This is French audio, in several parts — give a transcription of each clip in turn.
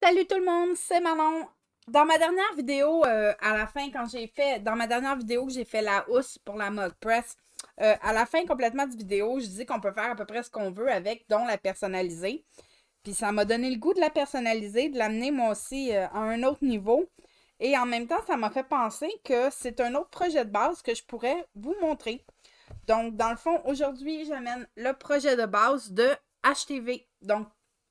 Salut tout le monde, c'est Manon. Dans ma dernière vidéo, à la fin, dans ma dernière vidéo que j'ai fait la housse pour la mug press, à la fin complètement de vidéo, je dis qu'on peut faire à peu près ce qu'on veut avec, dont la personnaliser. Puis ça m'a donné le goût de la personnaliser, de l'amener moi aussi à un autre niveau. Et en même temps, ça m'a fait penser que c'est un autre projet de base que je pourrais vous montrer. Donc, dans le fond, aujourd'hui, j'amène le projet de base de HTV. Donc,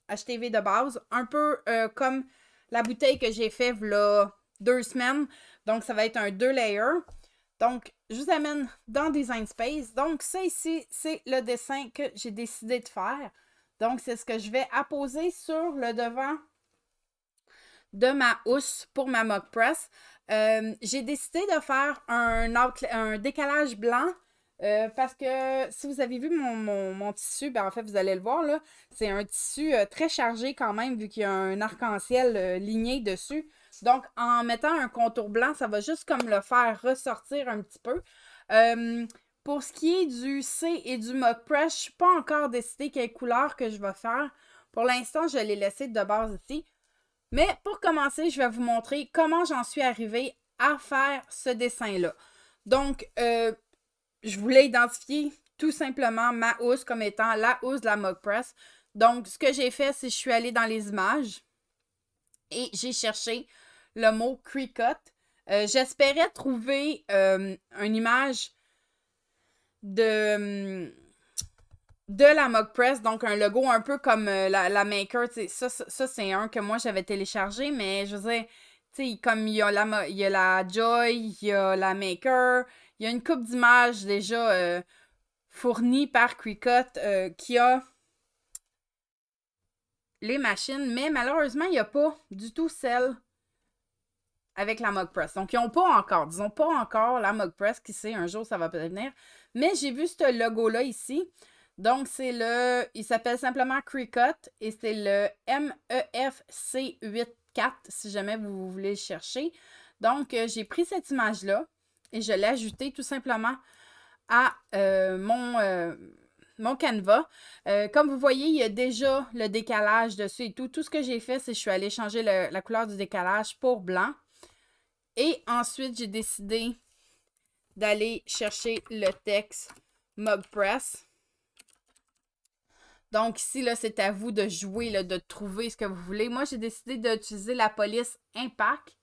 HTV de base, un peu comme la bouteille que j'ai fait là 2 semaines. Donc, ça va être un 2 layers. Donc, je vous amène dans Design Space. Donc, ça ici, c'est le dessin que j'ai décidé de faire. Donc, c'est ce que je vais apposer sur le devant de ma housse pour ma mug press. J'ai décidé de faire un décalage blanc parce que si vous avez vu mon tissu, ben en fait, vous allez le voir, là, c'est un tissu très chargé quand même, vu qu'il y a un arc-en-ciel ligné dessus. Donc, en mettant un contour blanc, ça va juste comme le faire ressortir un petit peu. Pour ce qui est du C et du mug press, je ne suis pas encore décidée quelle couleur que je vais faire. Pour l'instant, je l'ai laissé de base ici. Mais pour commencer, je vais vous montrer comment j'en suis arrivée à faire ce dessin-là. Donc, je voulais identifier tout simplement ma housse comme étant la housse de la mug press. Donc, ce que j'ai fait, c'est que je suis allée dans les images et j'ai cherché le mot Cricut. J'espérais trouver une image de la mug press, donc un logo un peu comme la Maker. Ça c'est un que moi j'avais téléchargé, mais je veux dire, comme il y a la Joy, il y a la Maker, il y a une couple d'images déjà fournies par Cricut qui a les machines, mais malheureusement, il n'y a pas du tout celle avec la mug press. Donc, ils n'ont pas encore, disons pas encore la mug press, qui sait, un jour ça va peut-être venir. Mais j'ai vu ce logo-là ici. Donc, il s'appelle simplement Cricut et c'est le MEFC84 si jamais vous voulez le chercher. Donc, j'ai pris cette image-là et je l'ai ajoutée tout simplement à mon Canva. Comme vous voyez, il y a déjà le décalage dessus et tout. Tout ce que j'ai fait, c'est que je suis allée changer la couleur du décalage pour blanc. Et ensuite, j'ai décidé d'aller chercher le texte Mug Press. Donc ici, là, c'est à vous de jouer, là, de trouver ce que vous voulez. Moi, j'ai décidé d'utiliser la police Impact.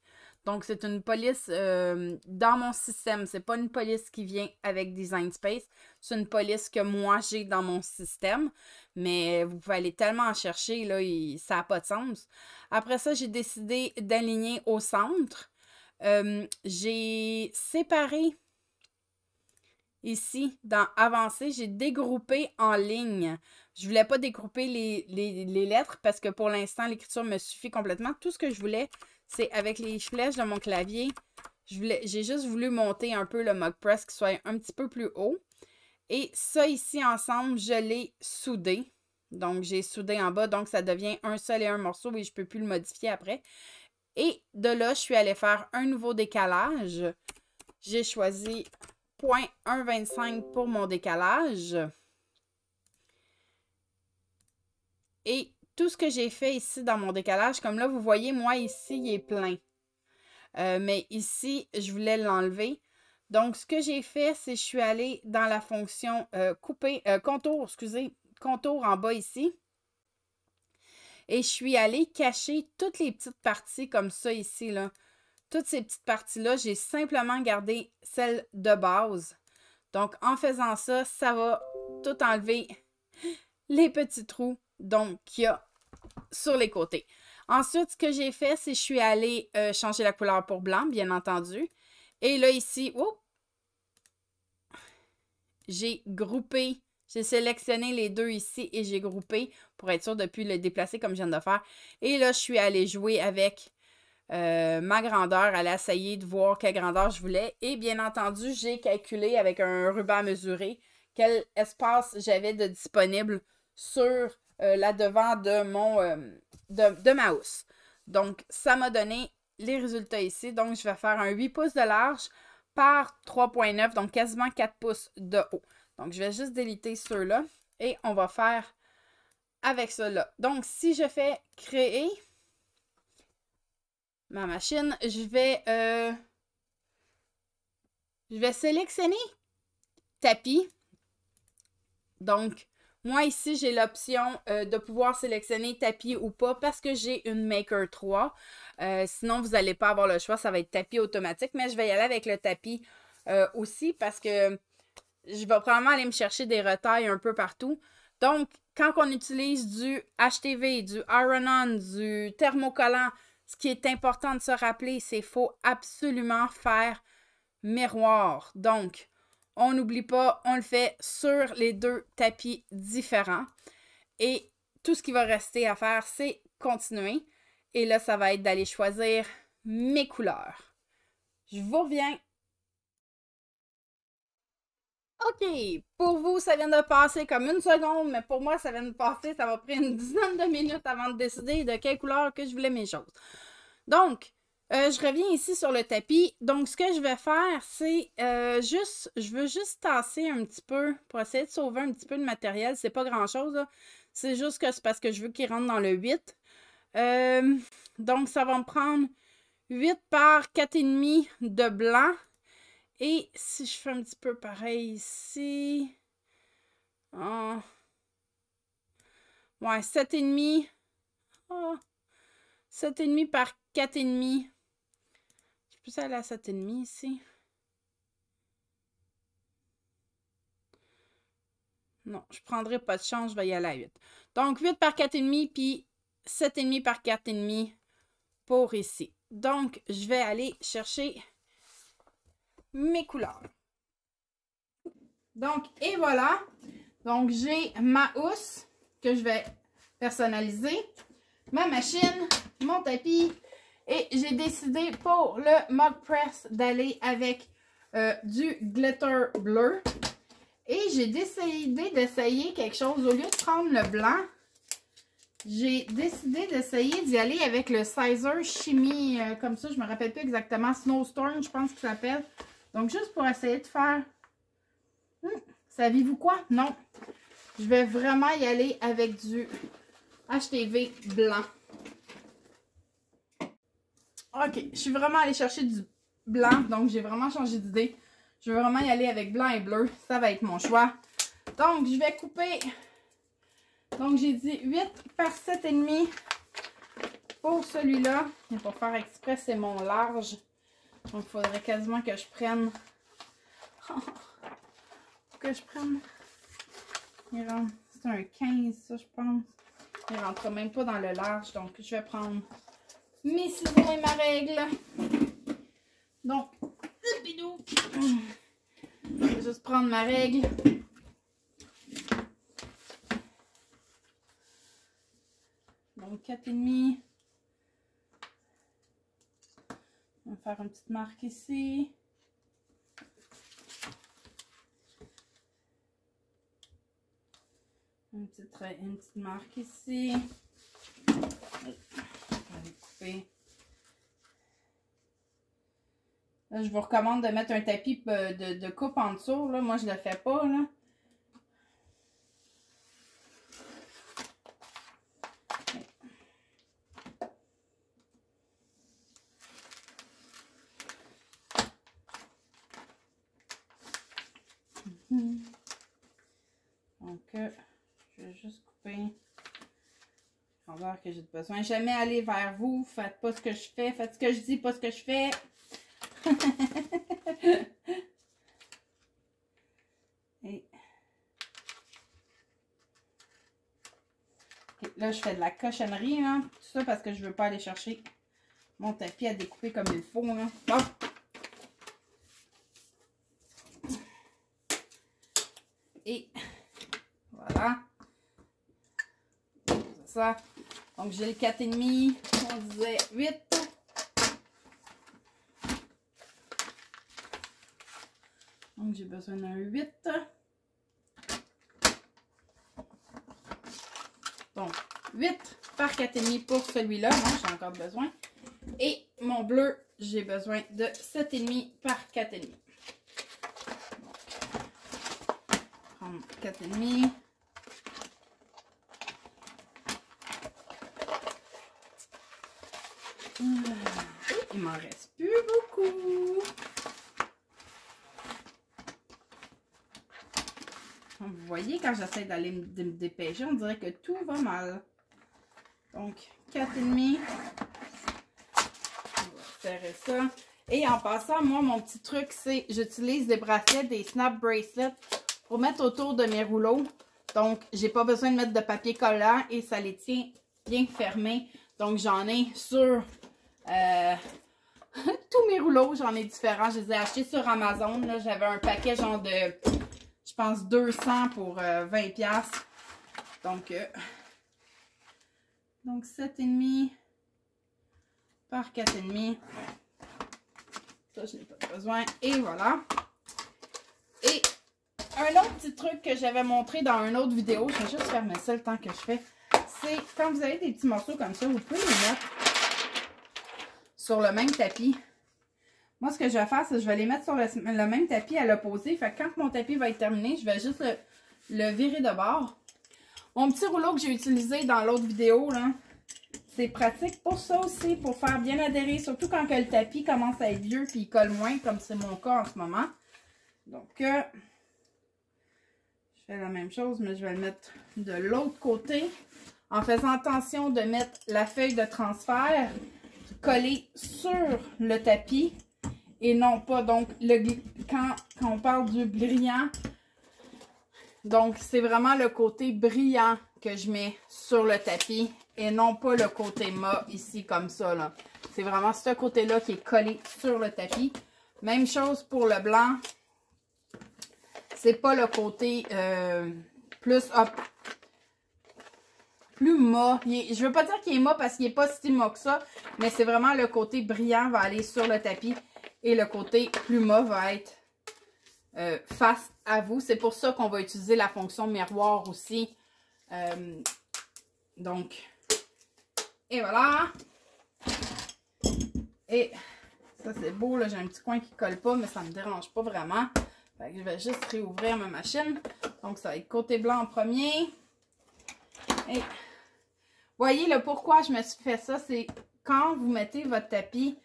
Donc, c'est une police dans mon système. C'est pas une police qui vient avec Design Space. C'est une police que moi, j'ai dans mon système. Mais vous pouvez aller tellement en chercher, là, ça n'a pas de sens. Après ça, j'ai décidé d'aligner au centre. J'ai séparé ici, dans Avancer, j'ai dégroupé en ligne. Je voulais pas dégrouper les lettres parce que pour l'instant, l'écriture me suffit complètement. Tout ce que je voulais, c'est avec les flèches de mon clavier, j'ai juste voulu monter un peu le mug press qui soit un petit peu plus haut. Et ça ici, ensemble, je l'ai soudé. Donc, j'ai soudé en bas, donc ça devient un seul et un morceau et je ne peux plus le modifier après. Et de là, je suis allée faire un nouveau décalage. J'ai choisi 0.125 pour mon décalage. Et tout ce que j'ai fait ici dans mon décalage, comme là, vous voyez, moi, ici, il est plein. Mais ici, je voulais l'enlever. Donc, ce que j'ai fait, c'est que je suis allée dans la fonction contour en bas ici. Et je suis allée cacher toutes les petites parties comme ça ici, là. Toutes ces petites parties-là, j'ai simplement gardé celles de base. Donc, en faisant ça, ça va tout enlever les petits trous qu'il y a sur les côtés. Ensuite, ce que j'ai fait, c'est que je suis allée changer la couleur pour blanc, bien entendu. Et là, ici, j'ai groupé, j'ai sélectionné les deux ici et j'ai groupé pour être sûr de ne plus le déplacer comme je viens de faire. Et là, je suis allée jouer avec ma grandeur, aller essayer de voir quelle grandeur je voulais. Et bien entendu, j'ai calculé avec un ruban à mesurer quel espace j'avais de disponible sur la devant de ma housse. Donc, ça m'a donné les résultats ici. Donc, je vais faire un 8 pouces de large par 3,9, donc quasiment 4 pouces de haut. Donc, je vais juste déliter ceux-là et on va faire avec cela. Donc, si je fais créer, ma machine. Je vais sélectionner tapis. Donc, moi ici, j'ai l'option de pouvoir sélectionner tapis ou pas parce que j'ai une Maker 3. Sinon, vous n'allez pas avoir le choix, ça va être tapis automatique. Mais je vais y aller avec le tapis aussi parce que je vais probablement aller me chercher des retailles un peu partout. Donc, quand on utilise du HTV, du Iron-On, du thermocollant, ce qui est important de se rappeler, c'est qu'il faut absolument faire miroir. Donc, on n'oublie pas, on le fait sur les deux tapis différents. Et tout ce qui va rester à faire, c'est continuer. Et là, ça va être d'aller choisir mes couleurs. Je vous reviens. OK, pour vous, ça vient de passer comme une seconde, mais pour moi, ça vient de passer, ça va prendre une dizaine de minutes avant de décider de quelle couleur que je voulais mes choses. Donc, je reviens ici sur le tapis. Donc, ce que je vais faire, c'est je veux juste tasser un petit peu pour essayer de sauver un petit peu de matériel. C'est pas grand-chose, c'est juste que c'est parce que je veux qu'il rentre dans le 8. Donc, ça va me prendre 8 par 4,5 de blanc. Et si je fais un petit peu pareil ici... Oh. Ouais, 7,5. Oh. 7,5 par 4,5. Je peux aller à 7,5 ici. Non, je ne prendrai pas de chance, je vais y aller à 8. Donc, 8 par 4,5 puis 7,5 par 4,5 pour ici. Donc, je vais aller chercher mes couleurs. Donc, et voilà. Donc, j'ai ma housse que je vais personnaliser, ma machine, mon tapis, et j'ai décidé pour le Mug Press d'aller avec du glitter bleu. Et j'ai décidé d'essayer quelque chose. Au lieu de prendre le blanc, j'ai décidé d'essayer d'y aller avec le Sizer Chimie, comme ça, je me rappelle plus exactement, Snowstorm, je pense qu'il s'appelle. Donc, juste pour essayer de faire... Saviez-vous quoi? Non. Je vais vraiment y aller avec du HTV blanc. OK, je suis vraiment allée chercher du blanc, donc j'ai vraiment changé d'idée. Je veux vraiment y aller avec blanc et bleu. Ça va être mon choix. Donc, je vais couper. Donc, j'ai dit 8 par 7,5 pour celui-là. Et pour faire exprès, c'est mon large. Donc, il faudrait quasiment que je prenne... C'est un 15, ça, je pense. Il ne rentre même pas dans le large. Donc, je vais prendre mes ciseaux et ma règle. Donc, je vais juste prendre ma règle. Donc, 4,5. On va faire une petite marque ici. Une petite marque ici. Je vais couper. Là, je vous recommande de mettre un tapis de coupe en dessous. Là. Moi, je ne le fais pas. Là. Donc, je vais juste couper. On va voir que j'ai besoin. Jamais aller vers vous. Faites pas ce que je fais. Faites ce que je dis, pas ce que je fais. Et... Okay, là, je fais de la cochonnerie. Là. Tout ça parce que je veux pas aller chercher mon tapis à découper comme il faut. Là. Bon. Et voilà. C'est ça. Donc, j'ai le 4,5. On disait 8. Donc, j'ai besoin d'un 8. Donc, 8 par 4,5 pour celui-là. Moi, j'ai encore besoin. Et mon bleu, j'ai besoin de 7,5 par 4,5. Prendre 4,5. il m'en reste plus beaucoup. Vous voyez, quand j'essaie d'aller me dépêcher, on dirait que tout va mal. Donc, 4,5. On va serrer ça. Et en passant, moi, mon petit truc, c'est j'utilise des bracelets, des snap bracelets pour mettre autour de mes rouleaux. Donc, j'ai pas besoin de mettre de papier collant et ça les tient bien fermés. Donc, j'en ai sur tous mes rouleaux. J'en ai différents. Je les ai achetés sur Amazon. J'avais un paquet genre de, je pense, 200 pour 20$. Donc 7,5 par 4,5. Ça, je n'ai pas besoin. Et voilà. Et un autre petit truc que j'avais montré dans une autre vidéo, je vais juste fermer ça le temps que je fais, c'est quand vous avez des petits morceaux comme ça, vous pouvez les mettre sur le même tapis. Moi, ce que je vais faire, c'est que je vais les mettre sur le même tapis à l'opposé. Fait que quand mon tapis va être terminé, je vais juste le virer de bord. Mon petit rouleau que j'ai utilisé dans l'autre vidéo, là, c'est pratique pour ça aussi, pour faire bien adhérer, surtout quand que le tapis commence à être vieux et il colle moins, comme c'est mon cas en ce moment. Donc, je fais la même chose, mais je vais le mettre de l'autre côté, en faisant attention de mettre la feuille de transfert collée sur le tapis et non pas, donc, quand on parle du brillant, donc, c'est vraiment le côté brillant que je mets sur le tapis et non pas le côté mat ici comme ça, là. C'est vraiment ce côté-là qui est collé sur le tapis. Même chose pour le blanc. C'est pas le côté plus mat. Je veux pas dire qu'il est mat parce qu'il est pas si mat que ça, mais c'est vraiment le côté brillant va aller sur le tapis et le côté plus mat va être face à vous. C'est pour ça qu'on va utiliser la fonction miroir aussi. Donc, et voilà. Et ça, c'est beau, là. J'ai un petit coin qui colle pas, mais ça me dérange pas vraiment. Fait que je vais juste réouvrir ma machine. Donc, ça va être côté blanc en premier. Et voyez, le pourquoi je me suis fait ça, c'est quand vous mettez votre tapis,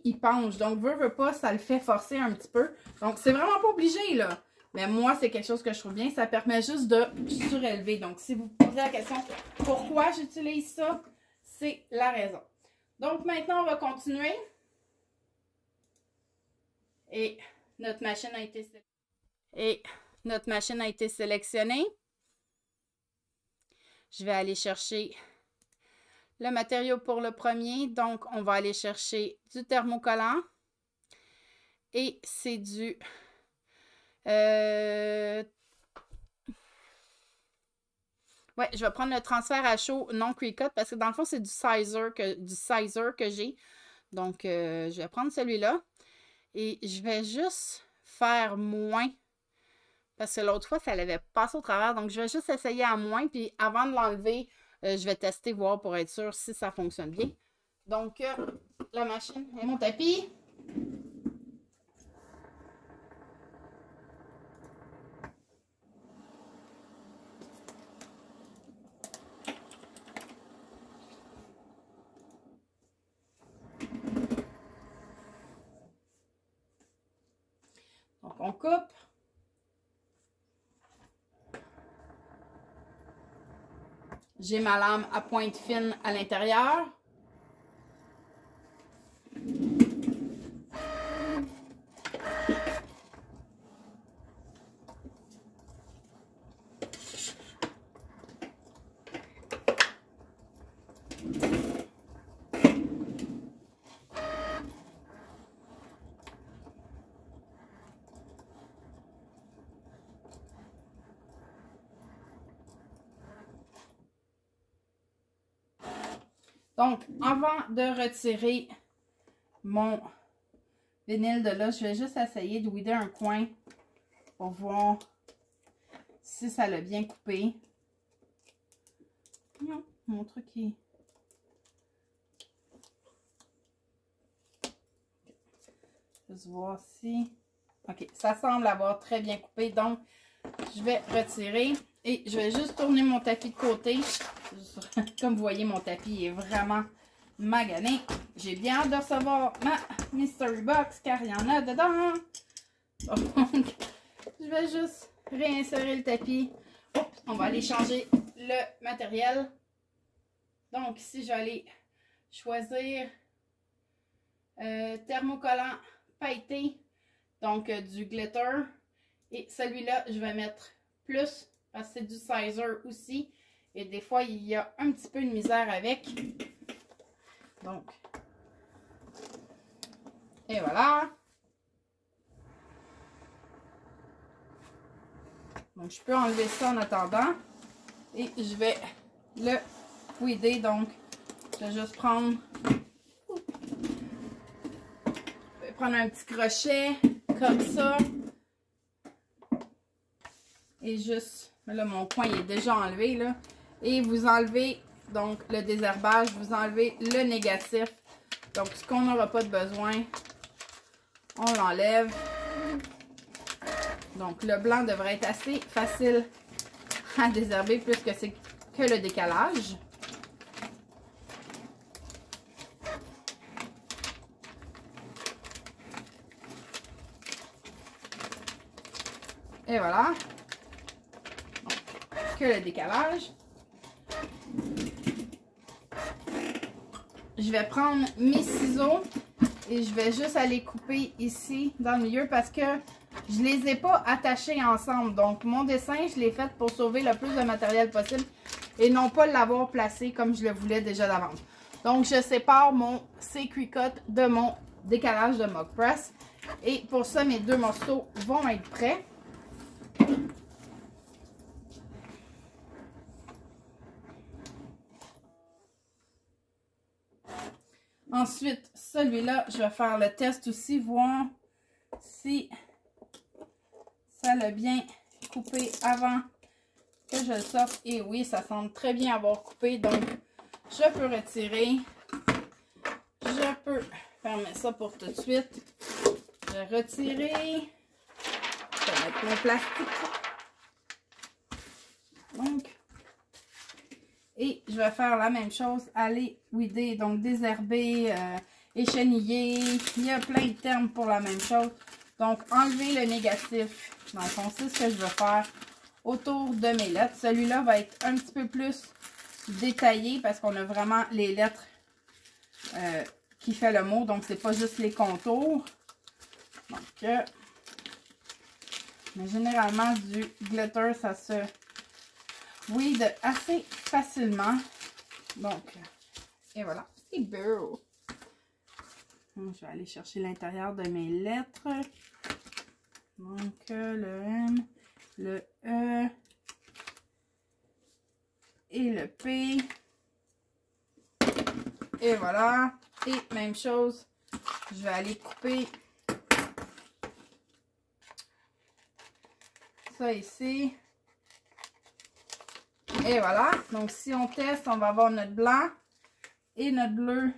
il penche. Donc, veut pas, ça le fait forcer un petit peu. Donc, c'est vraiment pas obligé, là. Mais moi, c'est quelque chose que je trouve bien. Ça permet juste de surélever. Donc, si vous posez la question pourquoi j'utilise ça, c'est la raison. Donc, maintenant, on va continuer. Et notre machine a été sélectionnée. Je vais aller chercher le matériau pour le premier. Donc, on va aller chercher du thermocollant. Et c'est du... ouais, je vais prendre le transfert à chaud non Cricut parce que dans le fond, c'est du sizer que j'ai. Donc, je vais prendre celui-là. Et je vais juste faire moins. Parce que l'autre fois, ça l'avait passé au travers. Donc, je vais juste essayer à moins. Puis, avant de l'enlever, je vais tester, voir pour être sûr si ça fonctionne bien. Donc, la machine et mon tapis. Donc, on coupe. J'ai ma lame à pointe fine à l'intérieur. Donc, avant de retirer mon vinyle de là, je vais juste essayer de weeder un coin pour voir si ça l'a bien coupé. Non, mon truc est... Juste voir si... Ok, ça semble avoir très bien coupé, donc je vais retirer et je vais juste tourner mon tapis de côté. Comme vous voyez, mon tapis est vraiment magané. j'ai bien hâte de recevoir ma mystery box car il y en a dedans. Donc, je vais juste réinsérer le tapis. Oups, on va aller changer le matériel. Donc, ici, je vais aller choisir thermocollant pailleté, donc du glitter. Et celui-là, je vais mettre plus parce que c'est du sizer aussi. Et des fois, il y a un petit peu de misère avec. Donc, et voilà. Donc, je peux enlever ça en attendant. Et je vais le wider. Donc, je vais juste prendre... Je vais prendre un petit crochet comme ça. Et juste... Là, mon coin il est déjà enlevé, là. Et vous enlevez, donc, le désherbage. Vous enlevez le négatif. Donc, ce qu'on n'aura pas de besoin, on l'enlève. Donc, le blanc devrait être assez facile à désherber puisque c'est que le décalage. Et voilà. Donc, que le décalage. Je vais prendre mes ciseaux et je vais juste aller couper ici dans le milieu parce que je les ai pas attachés ensemble. Donc, mon dessin, je l'ai fait pour sauver le plus de matériel possible et non pas l'avoir placé comme je le voulais déjà d'avance. Donc, je sépare mon C-Cricut de mon décalage de Mug Press. Et pour ça, mes deux morceaux vont être prêts. Ensuite, celui-là, je vais faire le test aussi, voir si ça l'a bien coupé avant que je le sorte. Et oui, ça semble très bien avoir coupé, donc je peux retirer. Je peux fermer ça pour tout de suite. Je vais retirer. Je vais mettre mon plastique. Donc, et je vais faire la même chose, aller wider, donc désherber, écheniller. Il y a plein de termes pour la même chose. Donc, enlever le négatif. Dans le fond, c'est ce que je veux faire autour de mes lettres. Celui-là va être un petit peu plus détaillé parce qu'on a vraiment les lettres qui fait le mot. Donc, c'est pas juste les contours. Donc, mais généralement, du glitter, ça se wide assez facilement. Donc, et voilà. C'est beau. Donc, je vais aller chercher l'intérieur de mes lettres. Donc, le M, le E et le P. Et voilà. Et même chose, je vais aller couper ça ici. Et voilà. Donc, si on teste, on va avoir notre blanc et notre bleu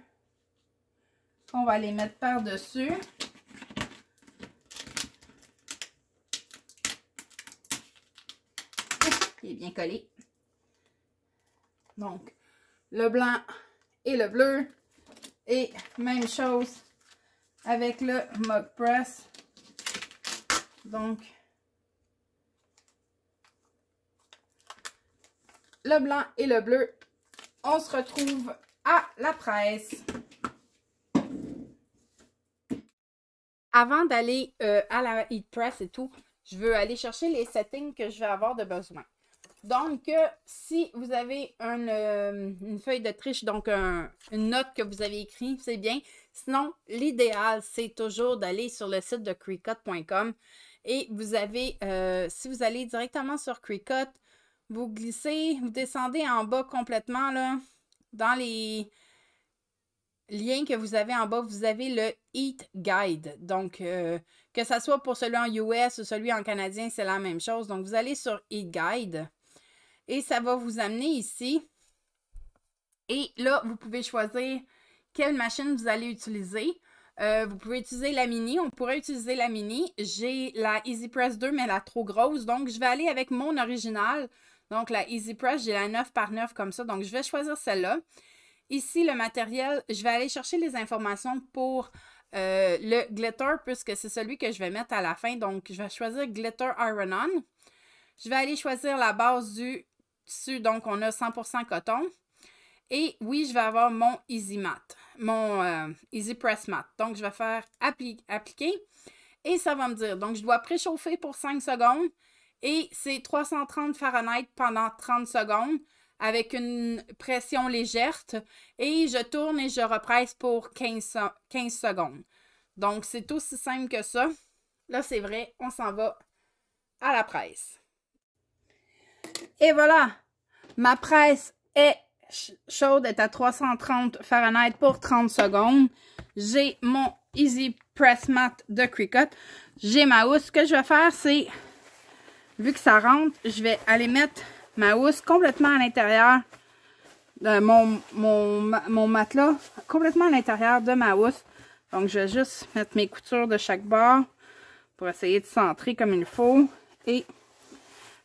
qu'on va les mettre par-dessus. Il est bien collé. Donc, le blanc et le bleu. Et même chose avec le Mug Press. Donc, le blanc et le bleu. On se retrouve à la presse. Avant d'aller à la heat press et tout, je veux aller chercher les settings que je vais avoir de besoin. Donc, si vous avez une feuille de triche, donc une note que vous avez écrite, c'est bien. Sinon, l'idéal, c'est toujours d'aller sur le site de Cricut.com et vous avez, si vous allez directement sur Cricut, vous glissez, vous descendez en bas complètement, là, dans les liens que vous avez en bas, vous avez le Heat Guide. Donc, que ce soit pour celui en US ou celui en canadien, c'est la même chose. Donc, vous allez sur Heat Guide. Et ça va vous amener ici. Et là, vous pouvez choisir quelle machine vous allez utiliser. Vous pouvez utiliser la mini. On pourrait utiliser la mini. J'ai la EasyPress 2, mais elle est trop grosse. Donc, je vais aller avec mon original. Donc, la EasyPress, j'ai la 9 par 9 comme ça. Donc, je vais choisir celle-là. ici, le matériel, je vais aller chercher les informations pour le glitter, puisque c'est celui que je vais mettre à la fin. Donc, je vais choisir Glitter Iron-On. Je vais aller choisir la base du tissu. Donc, on a 100% coton. Et oui, je vais avoir mon Easy Matte, mon Easy Press Matte. Donc, je vais faire appliquer et ça va me dire. Donc, je dois préchauffer pour 5 secondes et c'est 330 Fahrenheit pendant 30 secondes avec une pression légère et je tourne et je represse pour 15 secondes. Donc, c'est aussi simple que ça. Là, c'est vrai, on s'en va à la presse. Et voilà, ma presse est chaude, est à 330 Fahrenheit pour 30 secondes. J'ai mon Easy Press Matte de Cricut. J'ai ma housse. Ce que je vais faire, c'est, vu que ça rentre, je vais aller mettre ma housse complètement à l'intérieur de mon matelas, complètement à l'intérieur de ma housse. Donc, je vais juste mettre mes coutures de chaque bord pour essayer de centrer comme il faut et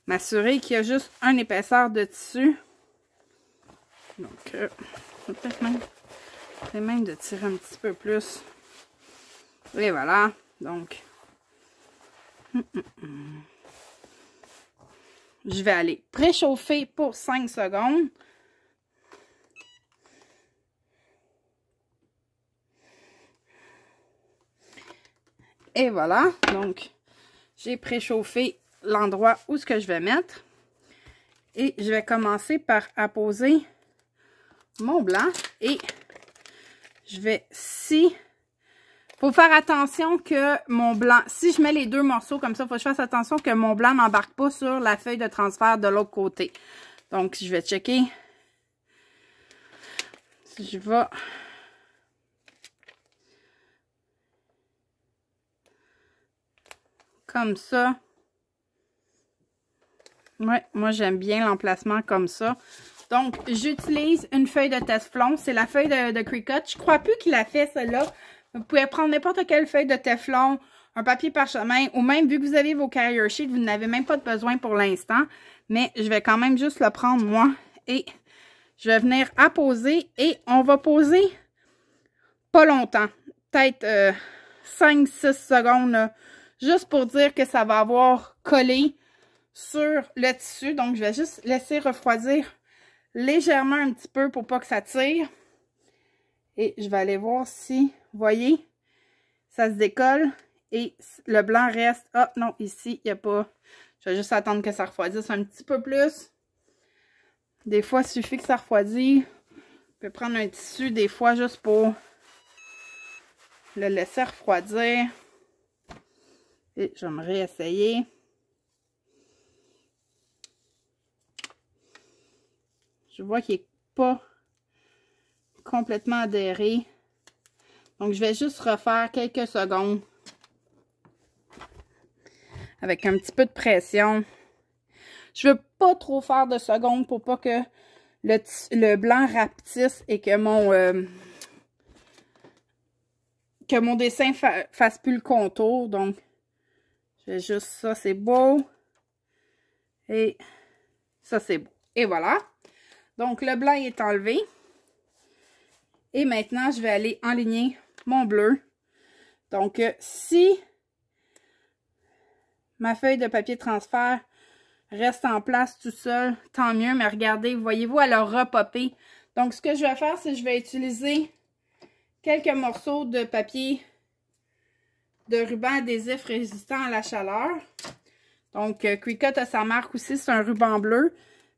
m'assurer qu'il y a juste une épaisseur de tissu. Donc, peut-être même de tirer un petit peu plus. Et voilà. Donc, je vais aller préchauffer pour 5 secondes. Et voilà. Donc, j'ai préchauffé l'endroit où ce que je vais mettre. Et je vais commencer par apposer mon blanc et je vais faut faire attention que mon blanc, si je mets les deux morceaux comme ça, il faut que je fasse attention que mon blanc n'embarque pas sur la feuille de transfert de l'autre côté. Donc, je vais checker si je vais comme ça. Ouais, moi j'aime bien l'emplacement comme ça. Donc, j'utilise une feuille de Teflon. C'est la feuille de Cricut. Je crois plus qu'il a fait celle-là. Vous pouvez prendre n'importe quelle feuille de Teflon, un papier parchemin, ou même, vu que vous avez vos carrier sheets, vous n'avez même pas de besoin pour l'instant. Mais je vais quand même juste le prendre, moi. Et je vais venir apposer. Et on va poser pas longtemps. Peut-être 5-6 secondes, là, juste pour dire que ça va avoir collé sur le tissu. Donc, je vais juste laisser refroidir légèrement un petit peu pour pas que ça tire. Et je vais aller voir si, vous voyez, ça se décolle et le blanc reste. Ah non, ici, il n'y a pas. Je vais juste attendre que ça refroidisse un petit peu plus. Des fois, il suffit que ça refroidisse. Je peux prendre un tissu des fois juste pour le laisser refroidir. Et je vais me réessayer. Je vois qu'il n'est pas complètement adhéré. Donc, je vais juste refaire quelques secondes avec un petit peu de pression. Je ne veux pas trop faire de secondes pour pas que le blanc rapetisse et que mon dessin fasse plus le contour. Donc, je fais juste ça, c'est beau. Et ça, c'est beau. Et voilà. Donc, le blanc est enlevé. Et maintenant, je vais aller enligner mon bleu. Donc, si ma feuille de papier transfert reste en place tout seul, tant mieux. Mais regardez, voyez-vous, elle a repopé. Donc, ce que je vais faire, c'est que je vais utiliser quelques morceaux de papier de ruban adhésif résistant à la chaleur. Donc, Cricut a sa marque aussi, c'est un ruban bleu.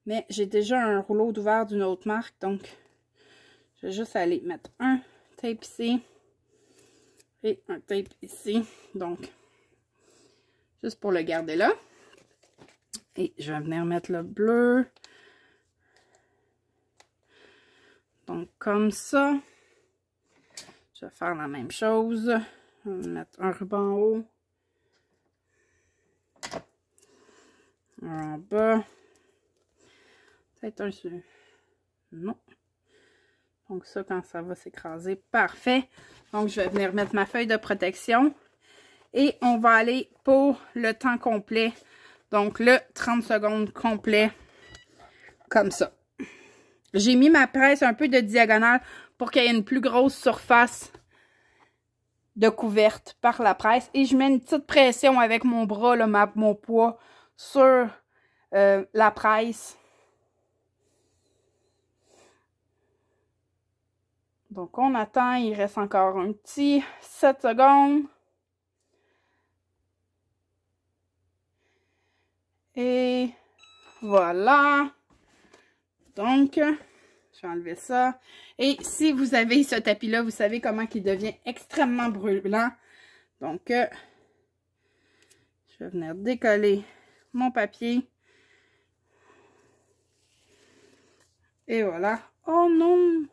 Mais j'ai déjà un rouleau d'ouvert d'une autre marque, donc je vais juste aller mettre un tape ici et un tape ici. Donc, juste pour le garder là. Et je vais venir mettre le bleu. Donc, comme ça. Je vais faire la même chose. Je vais mettre un ruban en haut. Un en bas. Peut-être un sur... Non. Donc ça, quand ça va s'écraser, parfait. Donc, je vais venir mettre ma feuille de protection. Et on va aller pour le temps complet. Donc, le 30 secondes complet. Comme ça. J'ai mis ma presse un peu de diagonale pour qu'il y ait une plus grosse surface de couverte par la presse. Et je mets une petite pression avec mon bras, là, mon poids, sur la presse. Donc, on attend. Il reste encore un petit 7 secondes. Et voilà. Donc, je vais enlever ça. Et si vous avez ce tapis-là, vous savez comment il devient extrêmement brûlant. Donc, je vais venir décoller mon papier. Et voilà. Oh non!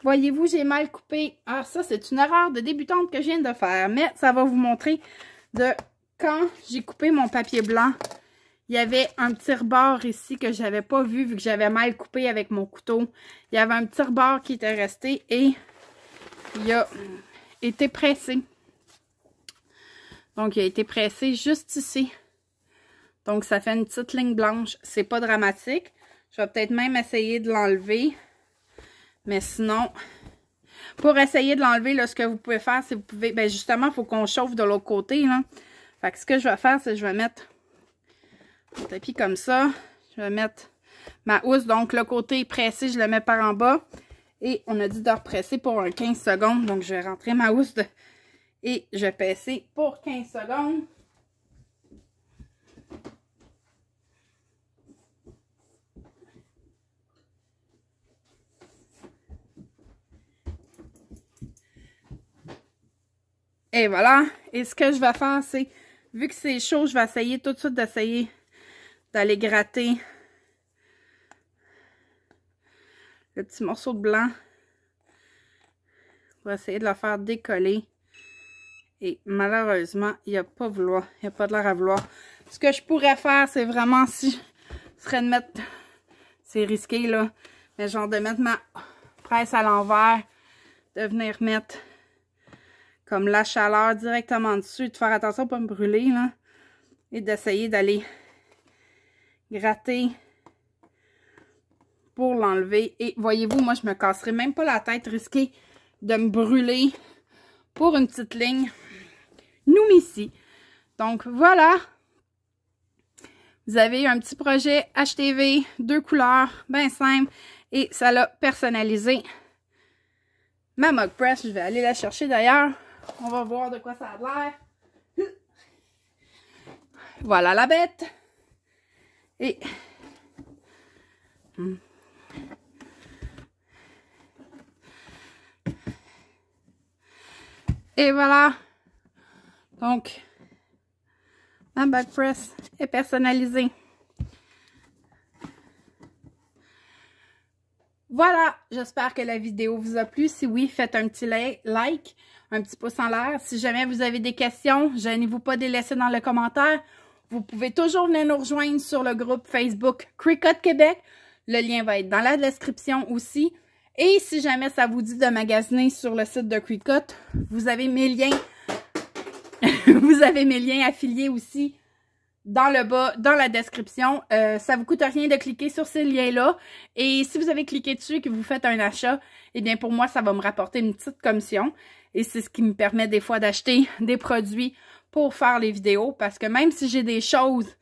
Voyez-vous, j'ai mal coupé. Ah, ça, c'est une erreur de débutante que je viens de faire. Mais ça va vous montrer de quand j'ai coupé mon papier blanc. Il y avait un petit rebord ici que je n'avais pas vu que j'avais mal coupé avec mon couteau. Il y avait un petit rebord qui était resté et il a été pressé. Donc, il a été pressé juste ici. Donc, ça fait une petite ligne blanche. C'est pas dramatique. Je vais peut-être même essayer de l'enlever. Mais sinon, pour essayer de l'enlever, ce que vous pouvez faire, c'est que vous pouvez... Ben justement, il faut qu'on chauffe de l'autre côté, là. Fait que ce que je vais faire, c'est que je vais mettre le tapis comme ça. Je vais mettre ma housse. Donc, le côté pressé, je le mets par en bas. Et on a dit de represser pour un 15 secondes. Donc, je vais rentrer ma housse et je vais presser pour 15 secondes. Et voilà. Et ce que je vais faire, c'est, vu que c'est chaud, je vais essayer tout de suite d'essayer d'aller gratter le petit morceau de blanc pour essayer de le faire décoller. Et malheureusement, il n'y a pas vouloir. Il n'y a pas de l'air à vouloir. Ce que je pourrais faire, c'est vraiment si ce serait de mettre, c'est risqué là, mais genre de mettre ma presse à l'envers, de venir mettre comme la chaleur directement dessus, de faire attention à ne pas me brûler, là. Et d'essayer d'aller gratter pour l'enlever. Et voyez-vous, moi, je me casserai même pas la tête, risquer de me brûler pour une petite ligne. Nous, ici. Donc, voilà. Vous avez un petit projet HTV, 2 couleurs, bien simple. Et ça l'a personnalisé. Ma mug press, je vais aller la chercher d'ailleurs. On va voir de quoi ça a l'air. Voilà la bête. Et... Et voilà. Donc, ma bug press est personnalisée. Voilà, j'espère que la vidéo vous a plu. Si oui, faites un petit like, un petit pouce en l'air. Si jamais vous avez des questions, gênez-vous pas de les laisser dans les commentaires. Vous pouvez toujours venir nous rejoindre sur le groupe Facebook Cricut Québec. Le lien va être dans la description aussi. Et si jamais ça vous dit de magasiner sur le site de Cricut, vous avez mes liens. Vous avez mes liens affiliés aussi dans le bas, dans la description. Ça vous coûte rien de cliquer sur ces liens-là. Et si vous avez cliqué dessus et que vous faites un achat, eh bien pour moi, ça va me rapporter une petite commission. Et c'est ce qui me permet des fois d'acheter des produits pour faire les vidéos. Parce que même si j'ai des choses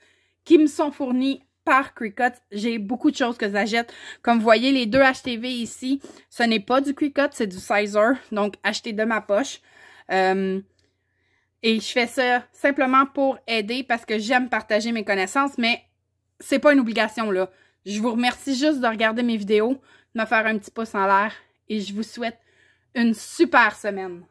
qui me sont fournies par Cricut, j'ai beaucoup de choses que j'achète. Comme vous voyez, les 2 HTV ici, ce n'est pas du Cricut, c'est du Sizer. Donc, acheté de ma poche. Et je fais ça simplement pour aider parce que j'aime partager mes connaissances, mais c'est pas une obligation là. Je vous remercie juste de regarder mes vidéos, de me faire un petit pouce en l'air et je vous souhaite une super semaine.